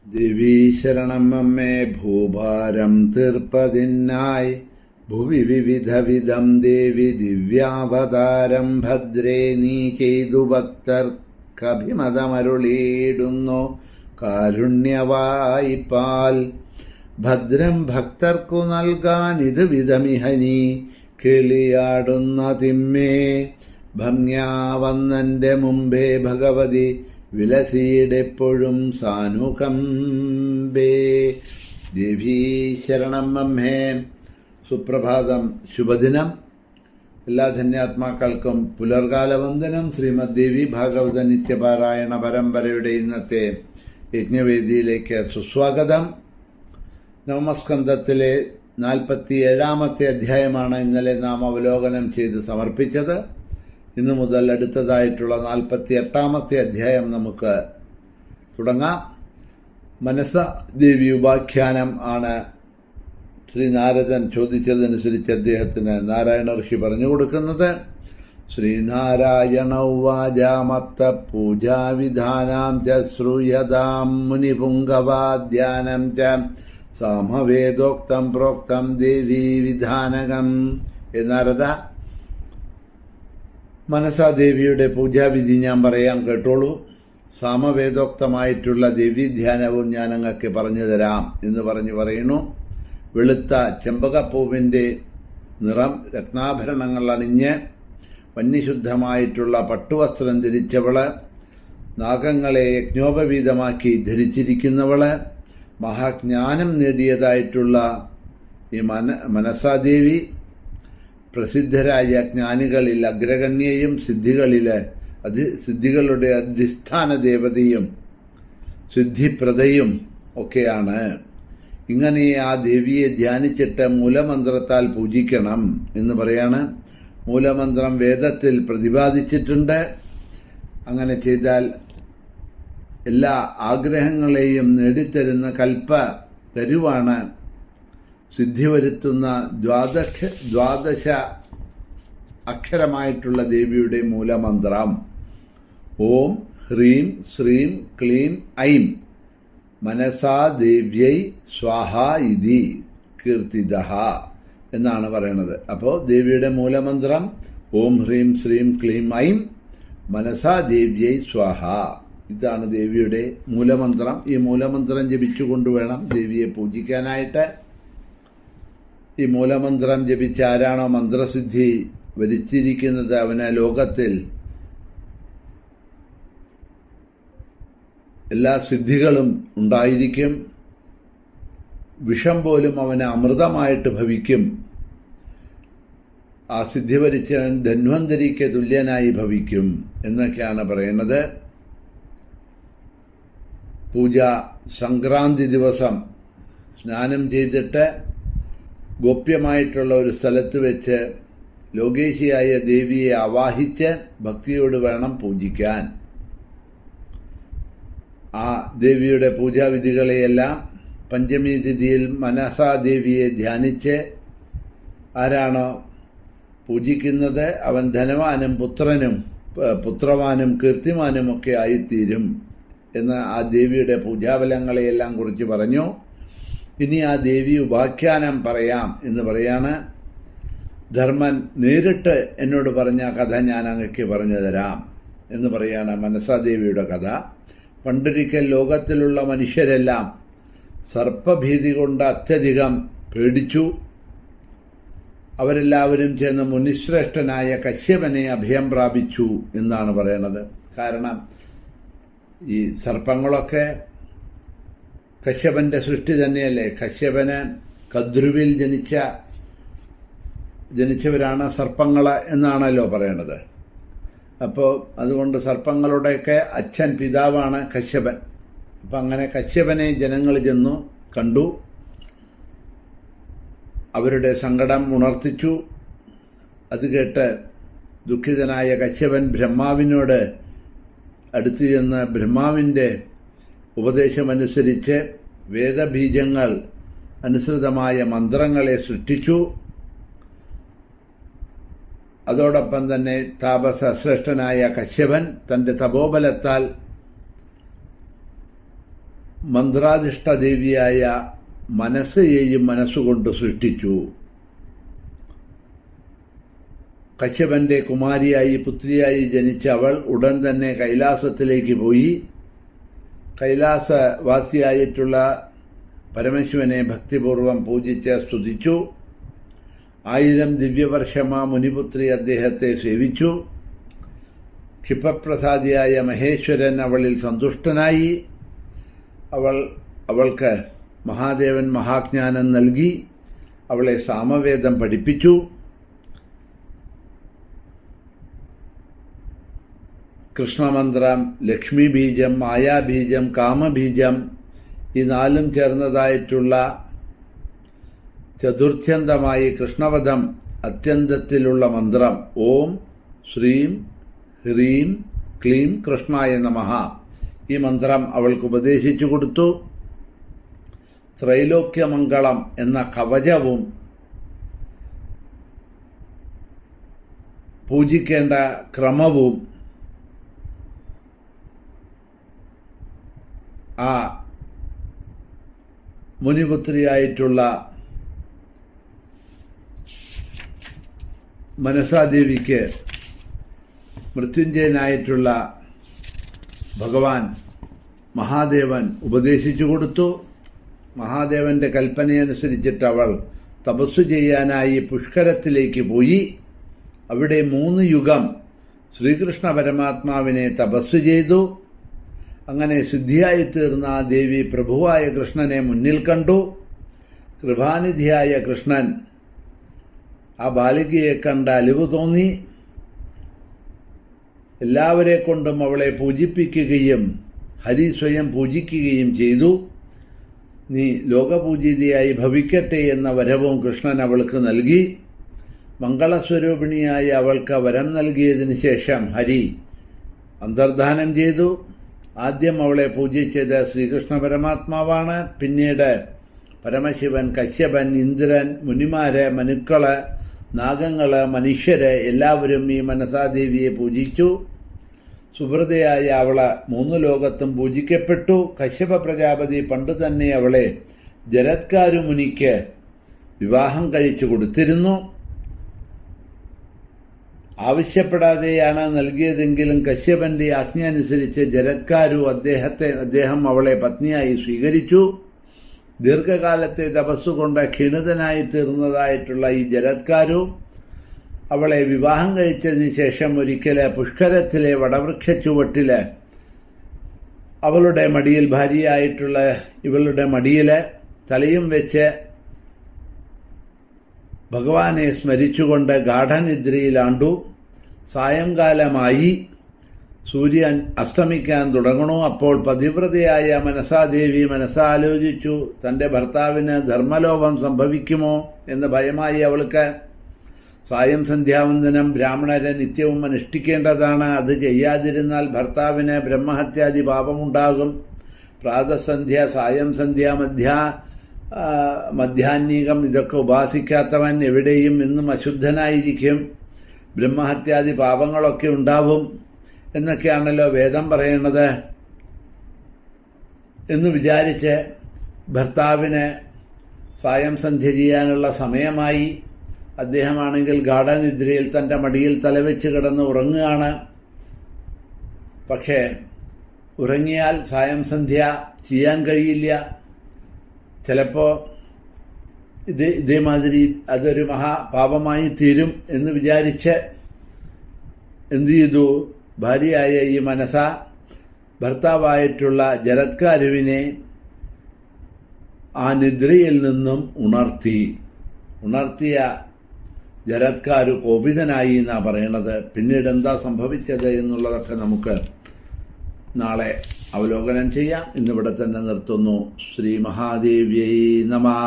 ദേവീ ശരണം അമ്മേ ഭൂഭാരം തീർപ്പതിനായി ഭുവി വിവിധവിധം ദേവി ദിവ്യാവതാരം ഭദ്രേ നീ ചെയ്തു ഭക്തർക്കഭിമതമരുളിയിടുന്നു കാരുണ്യവായ്പാൽ ഭദ്രം ഭക്തർക്കു നൽകാൻ ഇത് വിധമിഹനി കിളിയാടുന്ന തിമ്മേ ഭംഗ്യാ വന്നെന്റെ മുമ്പേ ഭഗവതി വിലസിയിടെപ്പോഴും സാനുകമ്പേ. ദേവീ ശരണം അമ്മേ. സുപ്രഭാതം, ശുഭദിനം. എല്ലാ ധന്യാത്മാക്കൾക്കും പുലർകാല വന്ദനം. ശ്രീമദ് ദേവി ഭാഗവത നിത്യപാരായണ പരമ്പരയുടെ ഇന്നത്തെ യജ്ഞവേദിയിലേക്ക് സുസ്വാഗതം. നവമസ്കന്ധത്തിലെ 47-ാമത്തെ അധ്യായമാണ് ഇന്നലെ നാം അവലോകനം ചെയ്ത് സമർപ്പിച്ചത്. ഇന്നു മുതൽ അടുത്തതായിട്ടുള്ള 48-ാമത്തെ അധ്യായം നമുക്ക് തുടങ്ങാം. മനസ ദേവി ഉപാഖ്യാനം ആണ് ശ്രീനാരദൻ ചോദിച്ചതനുസരിച്ച് അദ്ദേഹത്തിന് നാരായണ ഋഷി പറഞ്ഞു കൊടുക്കുന്നത്. ശ്രീനാരായണ ഉവാചാമത്ത പൂജാവിധാനാം ച ശ്രൂയതാം മുനിപുങ്കവാദ്യാനം ച സാമവേദോക്തം പ്രോക്തം ദേവീ വിധാനകം. നാരദ, മനസാദേവിയുടെ പൂജാവിധി ഞാൻ പറയാം, കേട്ടോളൂ. സാമവേദോക്തമായിട്ടുള്ള ദേവീധ്യാനവും ഞാൻ അങ്ങക്ക് പറഞ്ഞു തരാം എന്ന് പറയുന്നു. വെളുത്ത ചെമ്പകപ്പൂവിൻ്റെ നിറം, രത്നാഭരണങ്ങൾ അണിഞ്ഞ് വന്യശുദ്ധമായിട്ടുള്ള പട്ടുവസ്ത്രം ധരിച്ചവള്, നാഗങ്ങളെ യജ്ഞോപവീതമാക്കി ധരിച്ചിരിക്കുന്നവള്, മഹാജ്ഞാനം നേടിയതായിട്ടുള്ള ഈ മനസാദേവി പ്രസിദ്ധരായ ജ്ഞാനികളിൽ അഗ്രഗണ്യയും സിദ്ധികളുടെ അടിസ്ഥാന ദേവതയും സിദ്ധിപ്രദയും ഒക്കെയാണ്. ഇങ്ങനെ ആ ദേവിയെ ധ്യാനിച്ചിട്ട് മൂലമന്ത്രത്താൽ പൂജിക്കണം എന്ന് പറയാണ്. മൂലമന്ത്രം വേദത്തിൽ പ്രതിപാദിച്ചിട്ടുണ്ട്. അങ്ങനെ ചെയ്താൽ എല്ലാ ആഗ്രഹങ്ങളെയും നേടിത്തരുന്ന തരുവാണ് സിദ്ധി വരുത്തുന്ന ദ്വാദശ അക്ഷരമായിട്ടുള്ള ദേവിയുടെ മൂലമന്ത്രം. ഓം ഹ്രീം ശ്രീം ക്ലീം ഐം മനസാ ദേവ്യൈ സ്വാഹ ഇതി കീർത്തിതഃ എന്നാണ് പറയുന്നത്. അപ്പോൾ ദേവിയുടെ മൂലമന്ത്രം ഓം ഹ്രീം ശ്രീം ക്ലീം ഐം മനസാ ദേവ്യൈ സ്വാഹ. ഇതാണ് ദേവിയുടെ മൂലമന്ത്രം. ഈ മൂലമന്ത്രം ജപിച്ചുകൊണ്ട് വേണം ദേവിയെ പൂജിക്കാനായിട്ട്. ഈ മൂലമന്ത്രം ജപിച്ച ആരാണോ മന്ത്രസിദ്ധി വരിച്ചിരിക്കുന്നത്, അവന് ലോകത്തിൽ എല്ലാ സിദ്ധികളും ഉണ്ടായിരിക്കും. വിഷം പോലും അവന് അമൃതമായിട്ട് ഭവിക്കും. ആ സിദ്ധി വരിച്ചവൻ ധന്വന്തരിക്ക് തുല്യനായി ഭവിക്കും എന്നൊക്കെയാണ് പറയുന്നത്. പൂജ സംക്രാന്തി ദിവസം സ്നാനം ചെയ്തിട്ട് ഗോപ്യമായിട്ടുള്ള ഒരു സ്ഥലത്ത് വെച്ച് ലോകേശിയായ ദേവിയെ ആവാഹിച്ച് ഭക്തിയോട് വേണം പൂജിക്കാൻ. ആ ദേവിയുടെ പൂജാവിധികളെയെല്ലാം പഞ്ചമി തിഥിയിൽ മനസാദേവിയെ ധ്യാനിച്ച് ആരാണോ പൂജിക്കുന്നത് അവൻ ധനവാനും പുത്രവാനും കീർത്തിമാനും ഒക്കെ ആയിത്തീരും എന്ന് ആ ദേവിയുടെ പൂജാബലങ്ങളെയെല്ലാം കുറിച്ച് പറഞ്ഞു. ഇനി ആ ദേവി ഉപാഖ്യാനം പറയാം എന്ന് പറയാണ്. ധർമ്മൻ നേരിട്ട് എന്നോട് പറഞ്ഞ കഥ ഞാൻ അങ്ങക്ക് പറഞ്ഞു തരാം എന്ന് പറയാണ് മനസാദേവിയുടെ കഥ. പണ്ടൊരിക്കൽ ലോകത്തിലുള്ള മനുഷ്യരെല്ലാം സർപ്പഭീതി കൊണ്ട് അത്യധികം പേടിച്ചു. അവരെല്ലാവരും ചേർന്ന് മുനിശ്രേഷ്ഠനായ കശ്യപനെ അഭയം പ്രാപിച്ചു എന്നാണ് പറയണത്. കാരണം ഈ സർപ്പങ്ങളൊക്കെ കശ്യപന്റെ സൃഷ്ടി തന്നെയല്ലേ. കശ്യപന് കദ്രുവിൽ ജനിച്ചവരാണ് സർപ്പങ്ങൾ എന്നാണല്ലോ പറയണത്. അപ്പോൾ അതുകൊണ്ട് സർപ്പങ്ങളുടെയൊക്കെ അച്ഛൻ പിതാവാണ് കശ്യപൻ. അപ്പം അങ്ങനെ കശ്യപനെ ജനങ്ങൾ ചെന്നു കണ്ടു, അവരുടെ സങ്കടം ഉണർത്തിച്ചു. അത് കേട്ട് ദുഃഖിതനായ കശ്യപൻ ബ്രഹ്മാവിനോട് അടുത്തു ചെന്ന് ബ്രഹ്മാവിൻ്റെ ഉപദേശമനുസരിച്ച് വേദബീജങ്ങൾ അനുസൃതമായ മന്ത്രങ്ങളെ സൃഷ്ടിച്ചു. അതോടൊപ്പം തന്നെ താപസശ്രേഷ്ഠനായ കശ്യപൻ തൻ്റെ തപോബലത്താൽ മന്ത്രാധിഷ്ഠ ദേവിയായ മനസ്സയെയും മനസ്സുകൊണ്ട് സൃഷ്ടിച്ചു. കശ്യപന്റെ കുമാരിയായി പുത്രിയായി ജനിച്ച അവൾ ഉടൻ തന്നെ കൈലാസത്തിലേക്ക് പോയി. കൈലാസവാസിയായിട്ടുള്ള പരമശിവനെ ഭക്തിപൂർവം പൂജിച്ച് സ്തുതിച്ചു. 1000 ദിവ്യവർഷമാ മുനിപുത്രി അദ്ദേഹത്തെ സേവിച്ചു. ക്ഷിപ്രപ്രസാദിയായ മഹേശ്വരൻ അവളിൽ സന്തുഷ്ടനായി. അവൾക്ക് മഹാദേവൻ മഹാജ്ഞാനം നൽകി. അവളെ സാമവേദം പഠിപ്പിച്ചു. കൃഷ്ണമന്ത്രം, ലക്ഷ്മീബീജം, മായാബീജം, കാമബീജം, ഈ 4 ചേർന്നതായിട്ടുള്ള ചതുർത്ഥ്യന്തമായി കൃഷ്ണവധം അത്യന്തത്തിലുള്ള മന്ത്രം ഓം ശ്രീം ഹ്രീം ക്ലീം കൃഷ്ണായ നമഃ, ഈ മന്ത്രം അവൾക്ക് ഉപദേശിച്ചു കൊടുത്തു. ത്രൈലോക്യമംഗളം എന്ന കവചവും പൂജിക്കേണ്ട ക്രമവും ആ മുനിപുത്രിയായിട്ടുള്ള മനസാദേവിക്ക് മൃത്യുഞ്ജയനായിട്ടുള്ള ഭഗവാൻ മഹാദേവൻ ഉപദേശിച്ചു കൊടുത്തു. മഹാദേവന്റെ കൽപ്പനയനുസരിച്ചിട്ട് അവൾ തപസ്സു ചെയ്യാനായി പുഷ്കരത്തിലേക്ക് പോയി. അവിടെ 3 യുഗം ശ്രീകൃഷ്ണ പരമാത്മാവിനെ തപസ്സു ചെയ്തു. അങ്ങനെ സിദ്ധിയായി തീർന്ന ആ ദേവി പ്രഭുവായ കൃഷ്ണനെ മുന്നിൽ കണ്ടു. കൃപാനിധിയായ കൃഷ്ണൻ ആ ബാലികയെ കണ്ട അലിവ് തോന്നി. എല്ലാവരെ കൊണ്ടും അവളെ പൂജിപ്പിക്കുകയും ഹരി സ്വയം പൂജിക്കുകയും ചെയ്തു. നീ ലോകപൂജിതയായി ഭവിക്കട്ടെ എന്ന വരവും കൃഷ്ണൻ അവൾക്ക് നൽകി. മംഗളസ്വരൂപിണിയായി അവൾക്ക് വരം നൽകിയതിനു ശേഷം ഹരി അന്തർധാനം ചെയ്തു. ആദ്യം അവളെ പൂജിച്ചത് ശ്രീകൃഷ്ണ പരമാത്മാവാണ്. പിന്നീട് പരമശിവൻ, കശ്യപൻ, ഇന്ദ്രൻ, മുനിമാര്, മനുക്കള്, നാഗങ്ങള്, മനുഷ്യര് എല്ലാവരും ഈ മനസാദേവിയെ പൂജിച്ചു. സുഹൃതയായ അവള് 3 ലോകത്തും പൂജിക്കപ്പെട്ടു. കശ്യപ പ്രജാപതി പണ്ട് തന്നെ അവളെ ജരത്കാരു മുനിക്ക് വിവാഹം കഴിച്ചു കൊടുത്തിരുന്നു. ആവശ്യപ്പെടാതെയാണ് നൽകിയതെങ്കിലും കശ്യപന്റെ ആജ്ഞ അനുസരിച്ച് ജരത്കാരു അദ്ദേഹം അവളെ പത്നിയായി സ്വീകരിച്ചു. ദീർഘകാലത്തെ തപസ്സുകൊണ്ട് ക്ഷീണിതനായി തീർന്നതായിട്ടുള്ള ഈ ജരത്കാരു അവളെ വിവാഹം കഴിച്ചതിന് ശേഷം ഒരിക്കല് പുഷ്കരത്തിലെ വടവൃക്ഷ ചുവട്ടില് അവളുടെ മടിയിൽ, ഭാര്യയായിട്ടുള്ള ഇവളുടെ മടിയില് തലയും വെച്ച് ഭഗവാനെ സ്മരിച്ചുകൊണ്ട് ഗാഠനിദ്രയിലാണ്ടു. സായംകാലമായി, സൂര്യൻ അസ്തമിക്കാൻ തുടങ്ങണു. അപ്പോൾ പതിവ്രതയായ മനസാദേവി മനസ്സാലോചിച്ചു, തന്റെ ഭർത്താവിന് ധർമ്മലോപം സംഭവിക്കുമോ എന്ന് ഭയമായി അവൾക്ക്. സായം സന്ധ്യാവന്ദനം ബ്രാഹ്മണരെ നിത്യവും അനുഷ്ഠിക്കേണ്ടതാണ്. അത് ചെയ്യാതിരുന്നാൽ ഭർത്താവിന് ബ്രഹ്മഹത്യാദി പാപമുണ്ടാകും. പ്രാതസന്ധ്യ, സായം സന്ധ്യ, മധ്യാഹ്നികം ഇതൊക്കെ ഉപാസിക്കാത്തവൻ എവിടെയും ഇന്നും അശുദ്ധനായിരിക്കും. ബ്രഹ്മഹത്യാദി പാപങ്ങളൊക്കെ ഉണ്ടാവും എന്നൊക്കെയാണല്ലോ വേദം പറയുന്നത് എന്ന് വിചാരിച്ച് ഭർത്താവിന് സായം സന്ധ്യ ചെയ്യാനുള്ള സമയമായി. അദ്ദേഹമാണെങ്കിൽ ഗാഠനിദ്രയിൽ തന്റെ മടിയിൽ തലവെച്ച് കിടന്ന് ഉറങ്ങുകയാണ്. പക്ഷേ ഉറങ്ങിയാൽ സായം സന്ധ്യ ചെയ്യാൻ കഴിയില്ല. ചിലപ്പോൾ ഇതേമാതിരി അതൊരു മഹാപാപമായി തീരും എന്ന് വിചാരിച്ച് എന്തു ചെയ്തു? ഭാര്യയായ ഈ മനസ ഭർത്താവായിട്ടുള്ള ജരത്കാരുവിനെ ആ നിദ്രയിൽ നിന്നും ഉണർത്തിയ ജരത്കാരു കോപിതനായി എന്നാ പറയണത്. പിന്നീട് എന്താ സംഭവിച്ചത് എന്നുള്ളതൊക്കെ നമുക്ക് നാളെ അവലോകനം ചെയ്യാം. ഇന്നിവിടെ തന്നെ നിർത്തുന്നു. ശ്രീ മഹാദേവ്യൈ നമഃ.